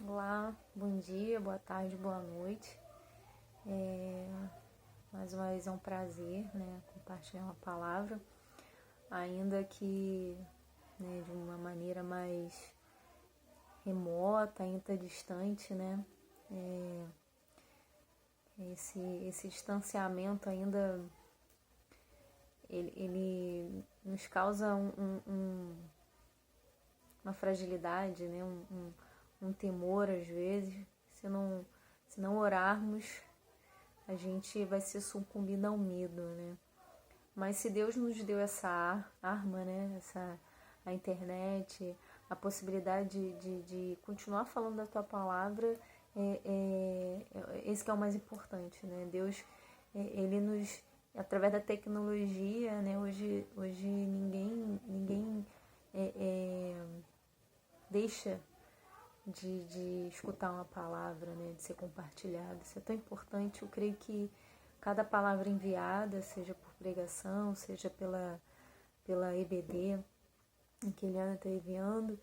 Olá, bom dia, boa tarde, boa noite. Mais uma vez é um prazer, compartilhar uma palavra, ainda que, de uma maneira mais remota, ainda distante, Esse distanciamento ainda, ele nos causa uma fragilidade, um temor às vezes. Se não orarmos, a gente vai ser sucumbido ao medo, Mas se Deus nos deu essa arma, a internet, a possibilidade de continuar falando da tua palavra, esse que é o mais importante, Deus, ele nos, através da tecnologia, hoje ninguém deixa de escutar uma palavra, de ser compartilhada. Isso é tão importante. Eu creio que cada palavra enviada, seja por pregação, seja pela EBD, que Eliana está enviando,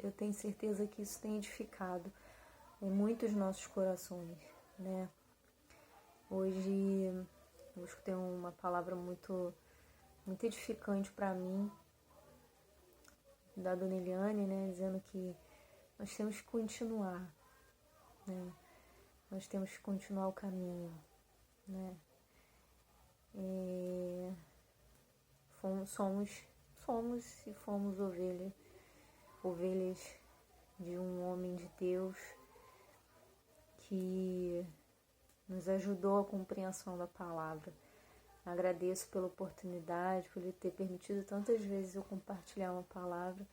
eu tenho certeza que isso tem edificado muitos nossos corações, Hoje eu escutei uma palavra muito edificante para mim, da Dona Eliane, dizendo que nós temos que continuar, Nós temos que continuar o caminho, Fomos ovelhas de um homem de Deus que nos ajudou a compreensão da palavra. Agradeço pela oportunidade, por ele ter permitido tantas vezes eu compartilhar uma palavra,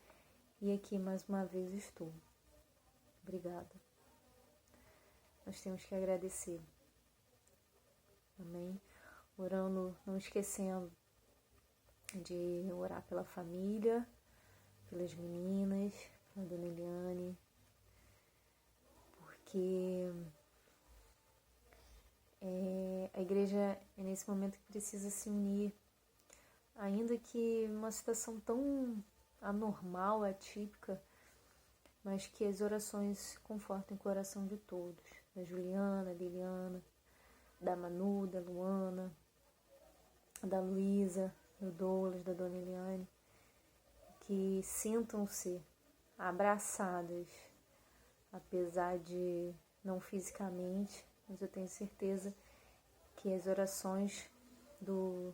e aqui mais uma vez estou. Obrigada. Nós temos que agradecer. Amém? Orando, não esquecendo de orar pela família, pelas meninas, pela Dona Eliane, porque a igreja é nesse momento que precisa se unir, ainda que uma situação tão anormal, atípica, mas que as orações confortem o coração de todos, da Juliana, da Liliana, da Manu, da Luana, da Luísa, do Douglas, da Dona Eliane, que sintam-se abraçadas, apesar de não fisicamente, mas eu tenho certeza que as orações do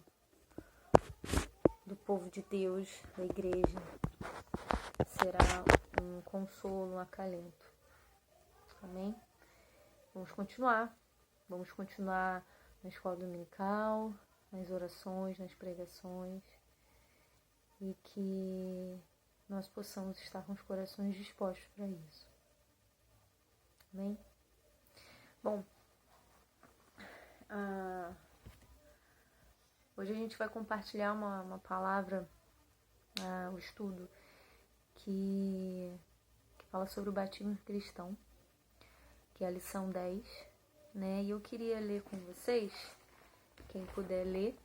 povo de Deus, da igreja, será um consolo, um acalento. Amém? Vamos continuar na escola dominical, nas orações, nas pregações, e que nós possamos estar com os corações dispostos para isso. Amém? Bom, hoje a gente vai compartilhar uma palavra, o estudo que fala sobre o batismo cristão, que é a lição 10, e eu queria ler com vocês, quem puder ler,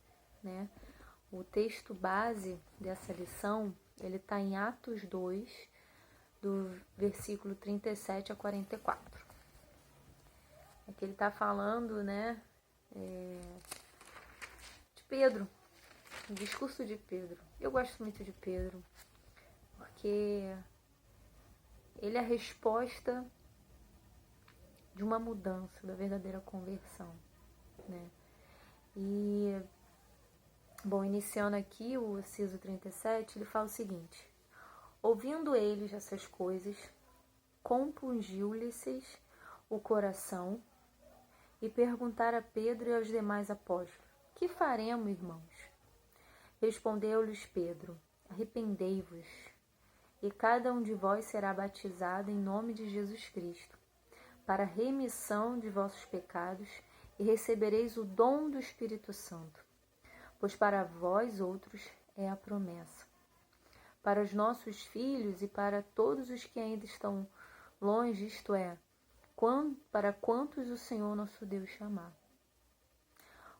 o texto base dessa lição, ele está em Atos 2, do versículo 37 a 44. Aqui ele está falando, de Pedro, o discurso de Pedro. Eu gosto muito de Pedro, porque ele é a resposta de uma mudança, da verdadeira conversão, E, bom, iniciando aqui o inciso 37, ele fala o seguinte: ouvindo eles essas coisas, compungiu-lhes o coração, e perguntaram a Pedro e aos demais apóstolos: que faremos, irmãos? Respondeu-lhes Pedro: arrependei-vos, e cada um de vós será batizado em nome de Jesus Cristo, para a remissão de vossos pecados, e recebereis o dom do Espírito Santo, pois para vós outros é a promessa, para os nossos filhos e para todos os que ainda estão longe, isto é, para quantos o Senhor nosso Deus chamar.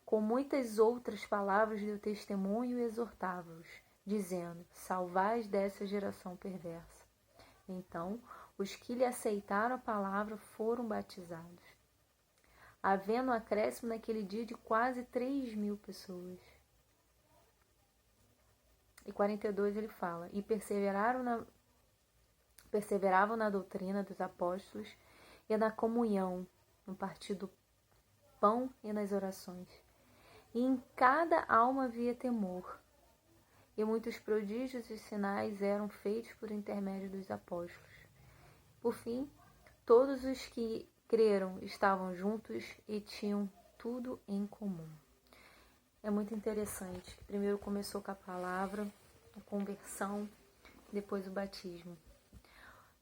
Com muitas outras palavras deu testemunho e exortava-os, dizendo: salvais dessa geração perversa. Então Os que lhe aceitaram a palavra foram batizados, havendo um acréscimo naquele dia de quase 3.000 pessoas. E 42 ele fala, e perseveravam na doutrina dos apóstolos e na comunhão, no partir do pão e nas orações. E em cada alma havia temor. E muitos prodígios e sinais eram feitos por intermédio dos apóstolos. Por fim, todos os que creram estavam juntos e tinham tudo em comum. É muito interessante. Primeiro começou com a palavra, a conversão, depois o batismo.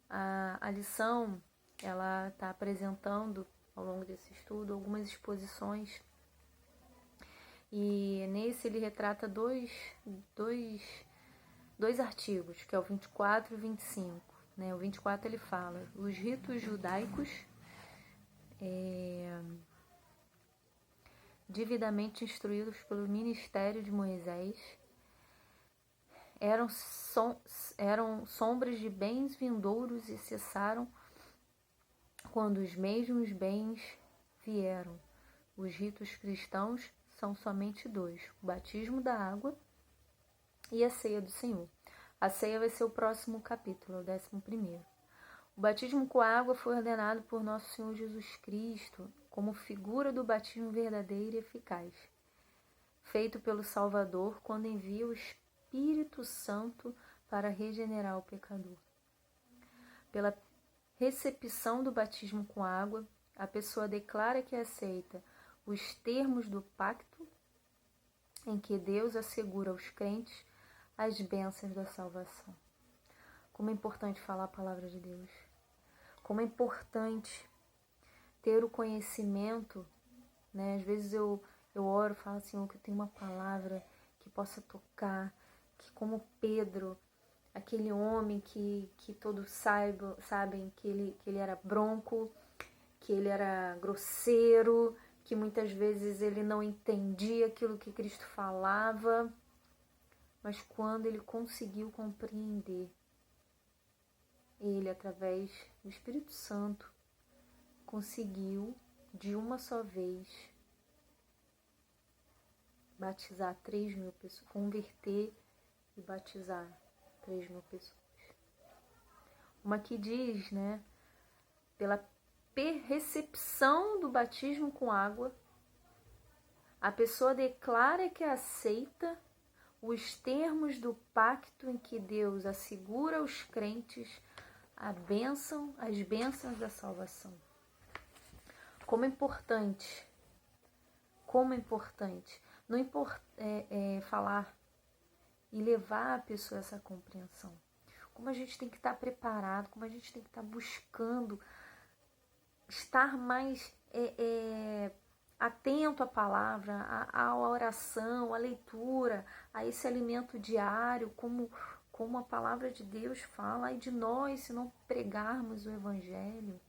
A lição, ela está apresentando, ao longo desse estudo, algumas exposições. E nesse ele retrata dois artigos, que é o 24 e o 25. Né? O 24 ele fala, os ritos judaicos devidamente instruídos pelo ministério de Moisés eram sombras de bens vindouros e cessaram quando os mesmos bens vieram. Os ritos cristãos são somente dois, o batismo da água e a ceia do Senhor. A ceia vai ser o próximo capítulo, o 11º. O batismo com a água foi ordenado por nosso Senhor Jesus Cristo como figura do batismo verdadeiro e eficaz, feito pelo Salvador quando envia o Espírito Santo para regenerar o pecador. Pela recepção do batismo com água, a pessoa declara que aceita os termos do pacto em que Deus assegura aos crentes as bênçãos da salvação. Como é importante falar a palavra de Deus. Como é importante ter o conhecimento, né? Às vezes eu oro e falo, Senhor, que eu tenho uma palavra que possa tocar, que como Pedro, aquele homem que todos sabem que ele era bronco, que ele era grosseiro, que muitas vezes ele não entendia aquilo que Cristo falava, mas quando ele conseguiu compreender, ele, através do Espírito Santo, conseguiu, de uma só vez, batizar 3.000 pessoas, converter e batizar 3.000 pessoas. Uma que diz, né, pela recepção do batismo com água, a pessoa declara que aceita os termos do pacto em que Deus assegura aos crentes as bênçãos da salvação. Como é importante não falar e levar a pessoa a essa compreensão. Como a gente tem que estar preparado, como a gente tem que estar buscando estar mais atento à palavra, à oração, à leitura, a esse alimento diário, como a palavra de Deus fala, e de nós se não pregarmos o Evangelho.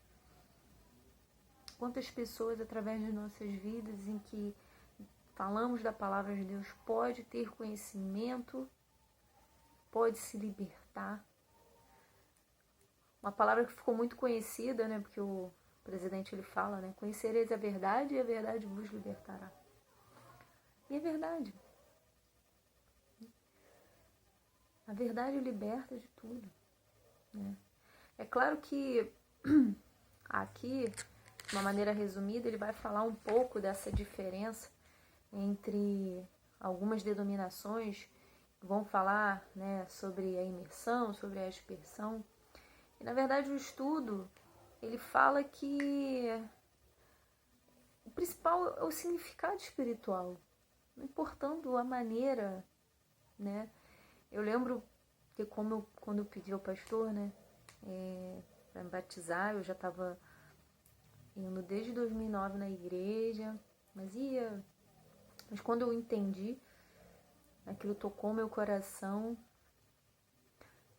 Quantas pessoas, através de nossas vidas, em que falamos da palavra de Deus, pode ter conhecimento, pode se libertar. Uma palavra que ficou muito conhecida, né? Porque o presidente ele fala, né? Conhecereis a verdade e a verdade vos libertará. E é verdade. A verdade liberta de tudo, né? É claro que aqui, de uma maneira resumida, ele vai falar um pouco dessa diferença entre algumas denominações que vão falar, né, sobre a imersão, sobre a aspersão. E, na verdade, o estudo, ele fala que o principal é o significado espiritual, não importando a maneira, né? Eu lembro que quando eu pedi ao pastor, né, para me batizar, eu já estava indo desde 2009 na igreja, mas quando eu entendi, aquilo tocou meu coração,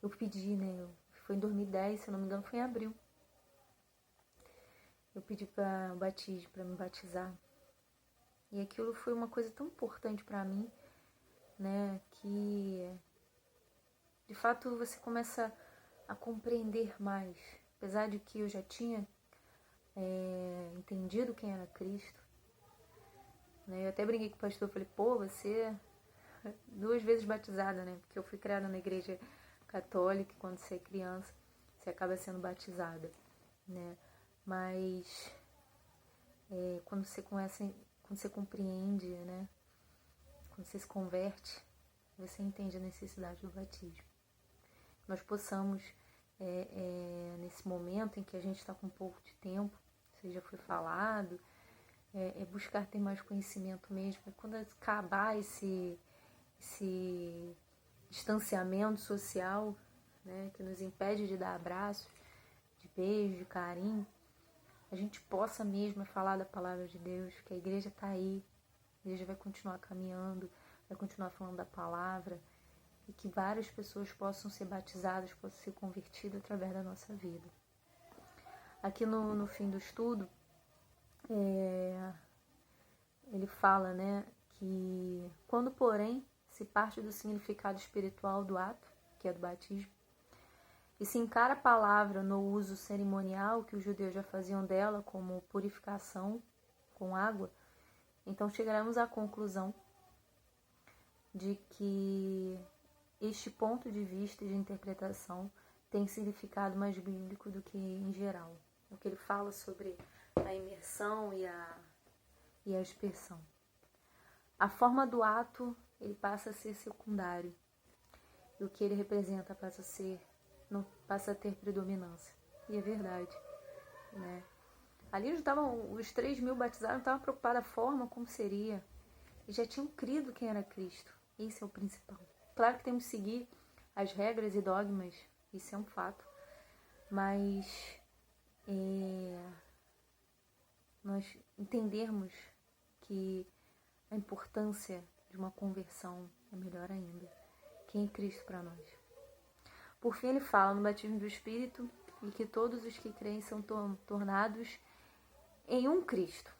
eu pedi, né, foi em 2010, se eu não me engano, foi em abril, eu pedi para me batizar, e aquilo foi uma coisa tão importante para mim, né, que de fato você começa a compreender mais, apesar de que eu já tinha entendido quem era Cristo, né? Eu até brinquei com o pastor, falei, pô, você 2 vezes batizada, né? Porque eu fui criada na igreja católica, e quando você é criança, você acaba sendo batizada, né? Mas quando você compreende, né? Quando você se converte, você entende a necessidade do batismo. Nós possamos, nesse momento em que a gente está com um pouco de tempo, já foi falado, buscar ter mais conhecimento mesmo. Quando acabar esse distanciamento social, né, que nos impede de dar abraços, de beijo, de carinho, a gente possa mesmo falar da palavra de Deus, que a igreja está aí, a igreja vai continuar caminhando, vai continuar falando da palavra, e que várias pessoas possam ser batizadas, possam ser convertidas através da nossa vida. Aqui no fim do estudo, ele fala, né, que quando, porém, se parte do significado espiritual do ato, que é do batismo, e se encara a palavra no uso cerimonial que os judeus já faziam dela, como purificação com água, então chegaremos à conclusão de que este ponto de vista e de interpretação tem significado mais bíblico do que em geral. O que ele fala sobre a imersão e a expressão. A forma do ato, ele passa a ser secundário. E o que ele representa passa a ter predominância. E é verdade, né? Ali os 3.000 batizados não estavam preocupados da forma como seria. Eles já tinham crido quem era Cristo. Esse é o principal. Claro que temos que seguir as regras e dogmas, isso é um fato. Mas nós entendermos que a importância de uma conversão é melhor ainda. Quem é Cristo para nós? Por fim, ele fala no batismo do Espírito e que todos os que creem são tornados em um Cristo,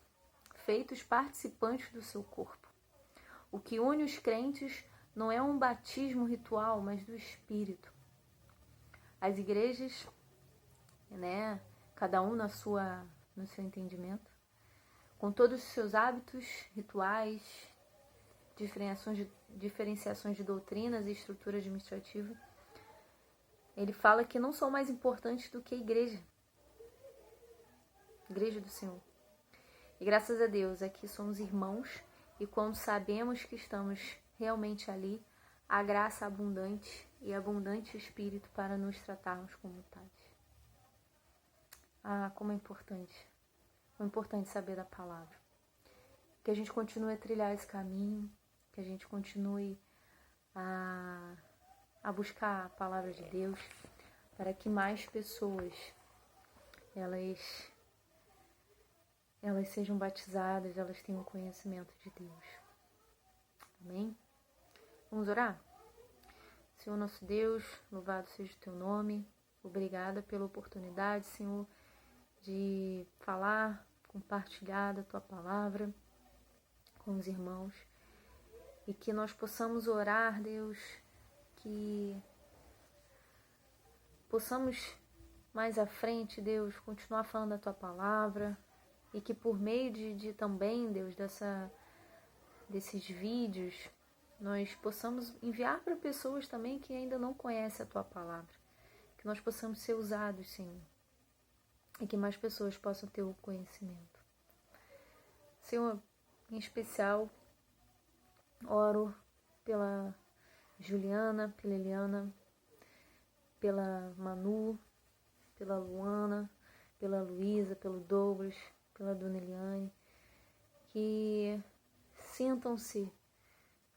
feitos participantes do seu corpo. O que une os crentes não é um batismo ritual, mas do Espírito. As igrejas, né, cada um no seu entendimento, com todos os seus hábitos, rituais, diferenciações de doutrinas e estrutura administrativa, ele fala que não são mais importantes do que a igreja do Senhor. E graças a Deus, aqui somos irmãos, e quando sabemos que estamos realmente ali, a graça abundante e abundante Espírito para nos tratarmos como tais. Como é importante. É importante saber da palavra. Que a gente continue a trilhar esse caminho, que a gente continue a buscar a palavra de Deus, para que mais pessoas elas sejam batizadas, elas tenham conhecimento de Deus. Amém? Vamos orar? Senhor nosso Deus, louvado seja o teu nome. Obrigada pela oportunidade, Senhor, de falar, compartilhar da tua palavra com os irmãos. E que nós possamos orar, Deus, que possamos mais à frente, Deus, continuar falando da tua palavra. E que por meio de também, Deus, desses vídeos, nós possamos enviar para pessoas também que ainda não conhecem a tua palavra. Que nós possamos ser usados, Senhor. E que mais pessoas possam ter o conhecimento. Senhor, em especial, oro pela Juliana, pela Eliana, pela Manu, pela Luana, pela Luísa, pelo Douglas, pela Dona Eliane, que sintam-se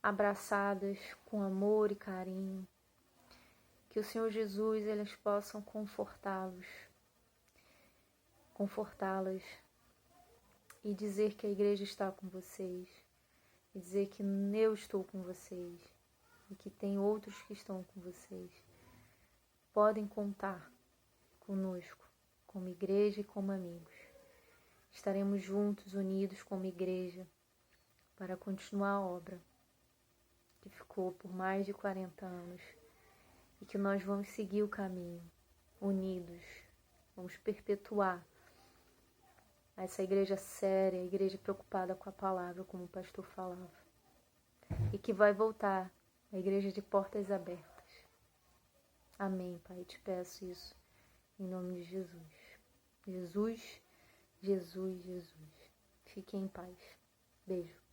abraçadas com amor e carinho, que o Senhor Jesus, eles possam confortá-las e dizer que a igreja está com vocês, e dizer que eu estou com vocês, e que tem outros que estão com vocês. Podem contar conosco, como igreja e como amigos. Estaremos juntos, unidos como igreja, para continuar a obra que ficou por mais de 40 anos e que nós vamos seguir o caminho, unidos, Vamos perpetuar essa igreja séria, a igreja preocupada com a palavra, como o pastor falava. E que vai voltar a igreja de portas abertas. Amém, Pai. Te peço isso em nome de Jesus. Jesus, Jesus, Jesus. Fique em paz. Beijo.